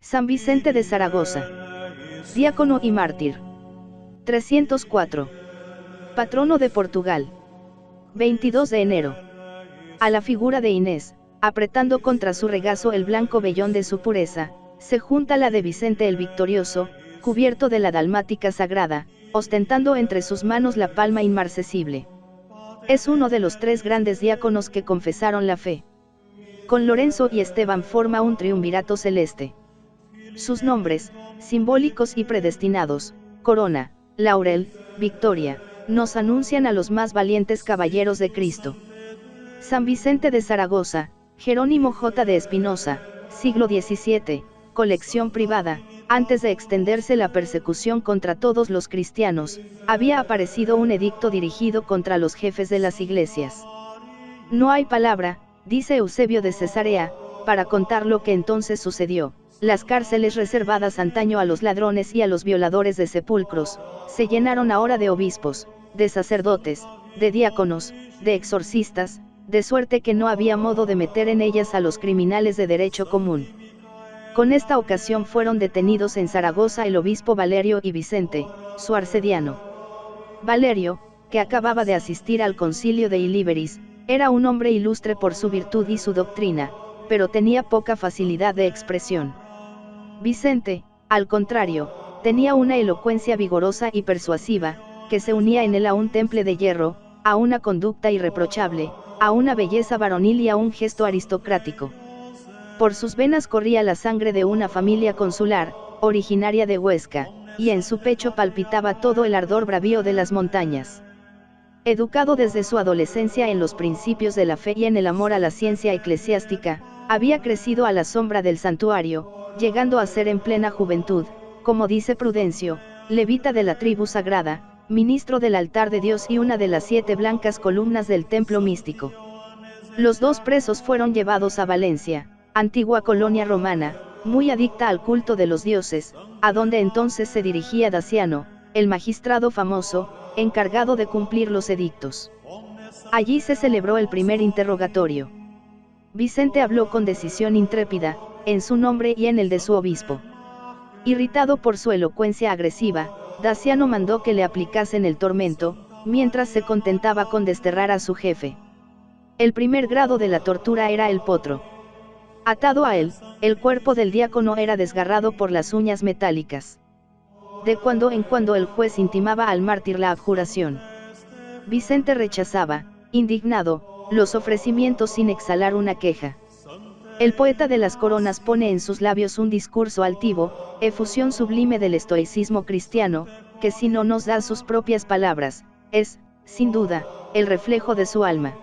San Vicente de Zaragoza. Diácono y mártir. 304. Patrono de Portugal. 22 de enero. A la figura de Inés, apretando contra su regazo el blanco vellón de su pureza, se junta la de Vicente el Victorioso, cubierto de la dalmática sagrada, ostentando entre sus manos la palma inmarcesible. Es uno de los tres grandes diáconos que confesaron la fe. Con Lorenzo y Esteban forma un triunvirato celeste. Sus nombres, simbólicos y predestinados, corona, laurel, victoria, nos anuncian a los más valientes caballeros de Cristo. San Vicente de Zaragoza, Jerónimo J. de Espinosa, siglo XVII, colección privada. Antes de extenderse la persecución contra todos los cristianos, había aparecido un edicto dirigido contra los jefes de las iglesias. No hay palabra, dice Eusebio de Cesarea, para contar lo que entonces sucedió. Las cárceles reservadas antaño a los ladrones y a los violadores de sepulcros, se llenaron ahora de obispos, de sacerdotes, de diáconos, de exorcistas, de suerte que no había modo de meter en ellas a los criminales de derecho común. Con esta ocasión fueron detenidos en Zaragoza el obispo Valerio y Vicente, su arcediano. Valerio, que acababa de asistir al concilio de Ilíberis, era un hombre ilustre por su virtud y su doctrina, pero tenía poca facilidad de expresión. Vicente, al contrario, tenía una elocuencia vigorosa y persuasiva, que se unía en él a un temple de hierro, a una conducta irreprochable, a una belleza varonil y a un gesto aristocrático. Por sus venas corría la sangre de una familia consular, originaria de Huesca, y en su pecho palpitaba todo el ardor bravío de las montañas. Educado desde su adolescencia en los principios de la fe y en el amor a la ciencia eclesiástica, había crecido a la sombra del santuario, llegando a ser en plena juventud, como dice Prudencio, levita de la tribu sagrada, ministro del altar de Dios y una de las 7 blancas columnas del templo místico. Los dos presos fueron llevados a Valencia, antigua colonia romana, muy adicta al culto de los dioses, a donde entonces se dirigía Daciano, el magistrado famoso, encargado de cumplir los edictos. Allí se celebró el primer interrogatorio. Vicente habló con decisión intrépida, en su nombre y en el de su obispo. Irritado por su elocuencia agresiva, Daciano mandó que le aplicasen el tormento, mientras se contentaba con desterrar a su jefe. El primer grado de la tortura era el potro. Atado a él, el cuerpo del diácono era desgarrado por las uñas metálicas. De cuando en cuando el juez intimaba al mártir la abjuración. Vicente rechazaba, indignado, los ofrecimientos sin exhalar una queja. El poeta de las coronas pone en sus labios un discurso altivo, efusión sublime del estoicismo cristiano, que si no nos da sus propias palabras, es, sin duda, el reflejo de su alma.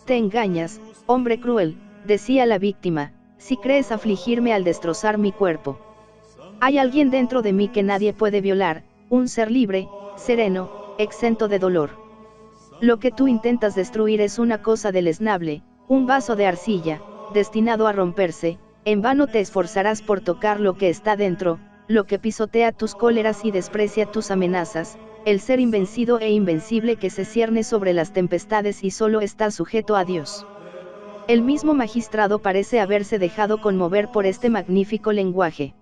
Te engañas, hombre cruel, decía la víctima, si crees afligirme al destrozar mi cuerpo. Hay alguien dentro de mí que nadie puede violar, un ser libre, sereno, exento de dolor. Lo que tú intentas destruir es una cosa deleznable, un vaso de arcilla, destinado a romperse. En vano te esforzarás por tocar lo que está dentro, lo que pisotea tus cóleras y desprecia tus amenazas, el ser invencido e invencible que se cierne sobre las tempestades y solo está sujeto a Dios. El mismo magistrado parece haberse dejado conmover por este magnífico lenguaje.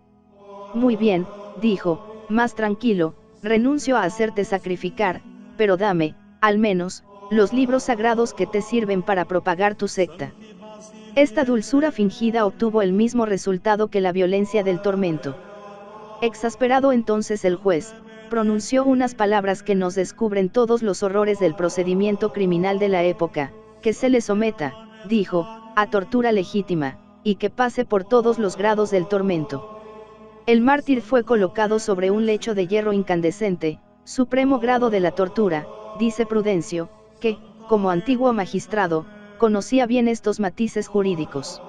Muy bien, dijo, más tranquilo, renuncio a hacerte sacrificar, pero dame, al menos, los libros sagrados que te sirven para propagar tu secta. Esta dulzura fingida obtuvo el mismo resultado que la violencia del tormento. Exasperado entonces el juez, pronunció unas palabras que nos descubren todos los horrores del procedimiento criminal de la época, que se le someta, dijo, a tortura legítima, y que pase por todos los grados del tormento. El mártir fue colocado sobre un lecho de hierro incandescente, supremo grado de la tortura, dice Prudencio, que, como antiguo magistrado, conocía bien estos matices jurídicos.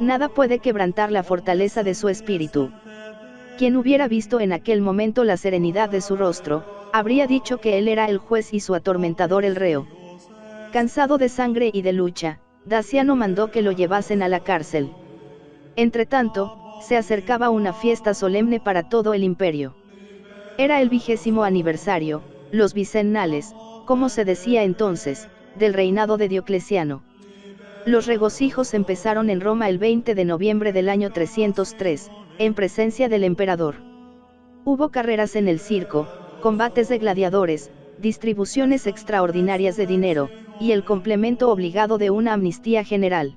Nada puede quebrantar la fortaleza de su espíritu. Quien hubiera visto en aquel momento la serenidad de su rostro, habría dicho que él era el juez y su atormentador el reo. Cansado de sangre y de lucha, Daciano mandó que lo llevasen a la cárcel. Entretanto, se acercaba una fiesta solemne para todo el imperio. Era el 20º aniversario, los vicennales, como se decía entonces, del reinado de Diocleciano. Los regocijos empezaron en Roma el 20 de noviembre del año 303, en presencia del emperador. Hubo carreras en el circo, combates de gladiadores, distribuciones extraordinarias de dinero, y el complemento obligado de una amnistía general.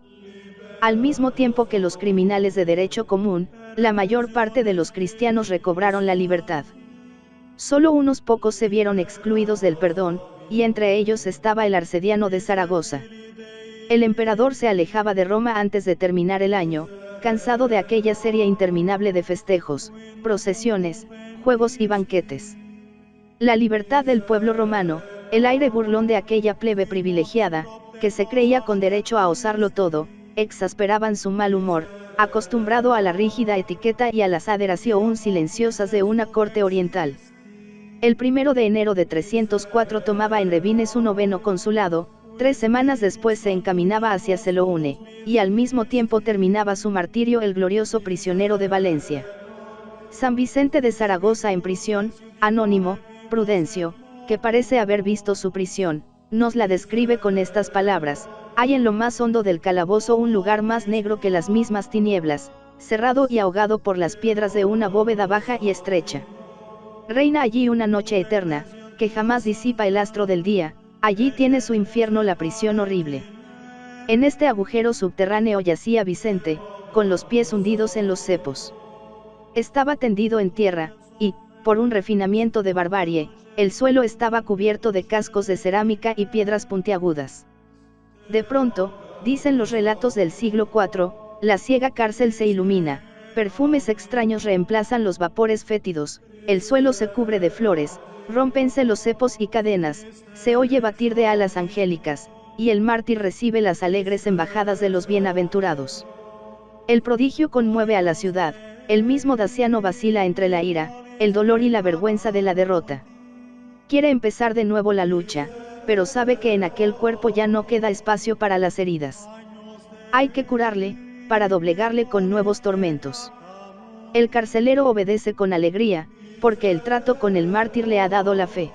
Al mismo tiempo que los criminales de derecho común, la mayor parte de los cristianos recobraron la libertad. Solo unos pocos se vieron excluidos del perdón, y entre ellos estaba el arcediano de Zaragoza. El emperador se alejaba de Roma antes de terminar el año, cansado de aquella serie interminable de festejos, procesiones, juegos y banquetes. La libertad del pueblo romano, el aire burlón de aquella plebe privilegiada, que se creía con derecho a osarlo todo, exasperaban su mal humor, acostumbrado a la rígida etiqueta y a las adheración silenciosas de una corte oriental. El 1 de enero de 304 tomaba en Revine su noveno consulado, 3 semanas después se encaminaba hacia Seloune, y al mismo tiempo terminaba su martirio el glorioso prisionero de Valencia. San Vicente de Zaragoza en prisión, anónimo, Prudencio, que parece haber visto su prisión, nos la describe con estas palabras: hay en lo más hondo del calabozo un lugar más negro que las mismas tinieblas, cerrado y ahogado por las piedras de una bóveda baja y estrecha. Reina allí una noche eterna, que jamás disipa el astro del día, allí tiene su infierno la prisión horrible. En este agujero subterráneo yacía Vicente, con los pies hundidos en los cepos. Estaba tendido en tierra, y, por un refinamiento de barbarie, el suelo estaba cubierto de cascos de cerámica y piedras puntiagudas. De pronto, dicen los relatos del siglo IV, la ciega cárcel se ilumina, perfumes extraños reemplazan los vapores fétidos, el suelo se cubre de flores, rómpense los cepos y cadenas, se oye batir de alas angélicas, y el mártir recibe las alegres embajadas de los bienaventurados. El prodigio conmueve a la ciudad, el mismo Daciano vacila entre la ira, el dolor y la vergüenza de la derrota. Quiere empezar de nuevo la lucha, pero sabe que en aquel cuerpo ya no queda espacio para las heridas. Hay que curarle, para doblegarle con nuevos tormentos. El carcelero obedece con alegría, porque el trato con el mártir le ha dado la fe.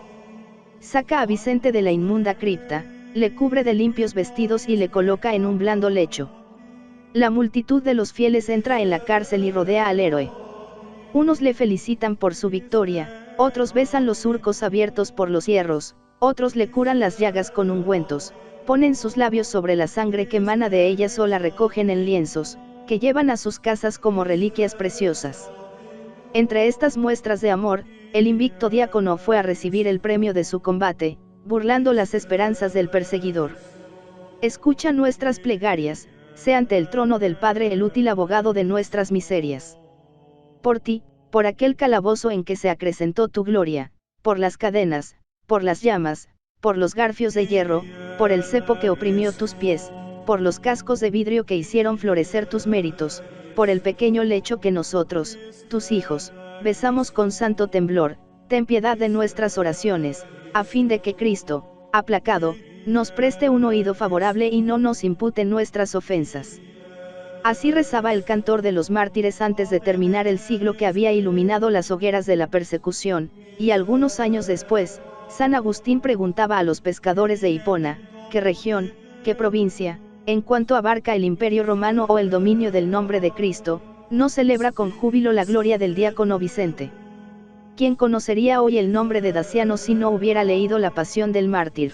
Saca a Vicente de la inmunda cripta, le cubre de limpios vestidos y le coloca en un blando lecho. La multitud de los fieles entra en la cárcel y rodea al héroe. Unos le felicitan por su victoria, otros besan los surcos abiertos por los hierros, otros le curan las llagas con ungüentos, ponen sus labios sobre la sangre que emana de ellas o la recogen en lienzos, que llevan a sus casas como reliquias preciosas. Entre estas muestras de amor, el invicto diácono fue a recibir el premio de su combate, burlando las esperanzas del perseguidor. Escucha nuestras plegarias, sé ante el trono del Padre el útil abogado de nuestras miserias. Por ti, por aquel calabozo en que se acrecentó tu gloria, por las cadenas, por las llamas, por los garfios de hierro, por el cepo que oprimió tus pies, por los cascos de vidrio que hicieron florecer tus méritos, por el pequeño lecho que nosotros, tus hijos, besamos con santo temblor, ten piedad de nuestras oraciones, a fin de que Cristo, aplacado, nos preste un oído favorable y no nos impute nuestras ofensas. Así rezaba el cantor de los mártires antes de terminar el siglo que había iluminado las hogueras de la persecución, y algunos años después, San Agustín preguntaba a los pescadores de Hipona, ¿qué región, qué provincia, en cuanto abarca el imperio romano o el dominio del nombre de Cristo, no celebra con júbilo la gloria del diácono Vicente? ¿Quién conocería hoy el nombre de Daciano si no hubiera leído La Pasión del Mártir?